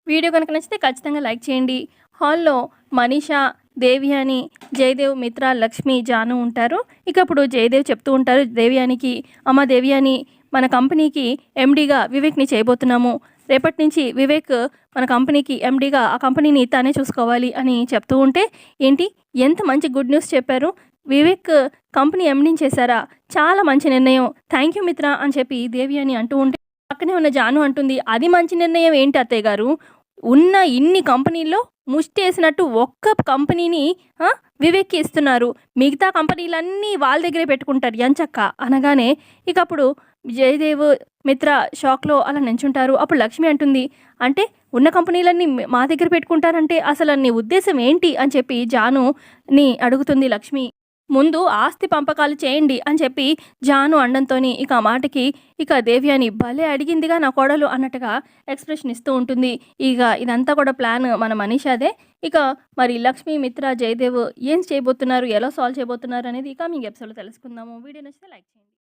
Video కనుక నచ్చితే ఖచ్చితంగా లైక్ చేయండి. హాల్లో మనీషా, దేవయాని, జయదేవ్, మిత్ర, లక్ష్మి, జాను ఉంటారు. ఇక అప్పుడు జయదేవ్ చెప్తూ ఉంటారు దేవయానికి, అమ్మ దేవయాని, మన కంపెనీకి ఎండీగా వివేక్ని చేయబోతున్నాము. రేపటి నుంచి వివేక్ మన కంపెనీకి ఎండీగా ఆ కంపెనీని తానే చూసుకోవాలి అని చెప్తూ ఉంటే, ఏంటి ఎంత మంచి గుడ్ న్యూస్ చెప్పారు, వివేక్ కంపెనీ ఎండీని చేశారా, చాలా మంచి నిర్ణయం, థ్యాంక్ యూ మిత్ర అని చెప్పి దేవయాని అంటూ ఉంటే, పక్కనే ఉన్న జాను అంటుంది, అది మంచి నిర్ణయం ఏంటి అత్తయ్య గారు, ఉన్న ఇన్ని కంపెనీల్లో ముష్టేసినట్టు ఒక్క కంపెనీని వివేక్కి ఇస్తున్నారు, మిగతా కంపెనీలన్నీ వాళ్ళ దగ్గరే పెట్టుకుంటారు ఎంచక్క అనగానే ఇక అప్పుడు జయదేవ్, మిత్ర షాక్లో అలా నించుంటారు. అప్పుడు లక్ష్మి అంటుంది, అంటే ఉన్న కంపెనీలన్నీ మా దగ్గర పెట్టుకుంటారంటే అసలు నీ ఉద్దేశం ఏంటి అని చెప్పి జానుని అడుగుతుంది లక్ష్మి. ముందు ఆస్తి పంపకాలు చేయండి అని చెప్పి జాను అండంతో ఇక ఆ మాటకి ఇక దేవ్యాని భలే అడిగిందిగా నా కోడలు అన్నట్టుగా ఎక్స్ప్రెషన్ ఇస్తూ ఉంటుంది. ఇక ఇదంతా కూడా ప్లాన్ మన మనీషాదే. ఇక మరి లక్ష్మి, మిత్ర, జయదేవ్ ఏం చేయబోతున్నారు, ఎలా సాల్వ్ చేయబోతున్నారు అనేది ఇక మీ ఎపిసోడ్లో తెలుసుకుందాము. వీడియో నచ్చితే లైక్ చేయండి.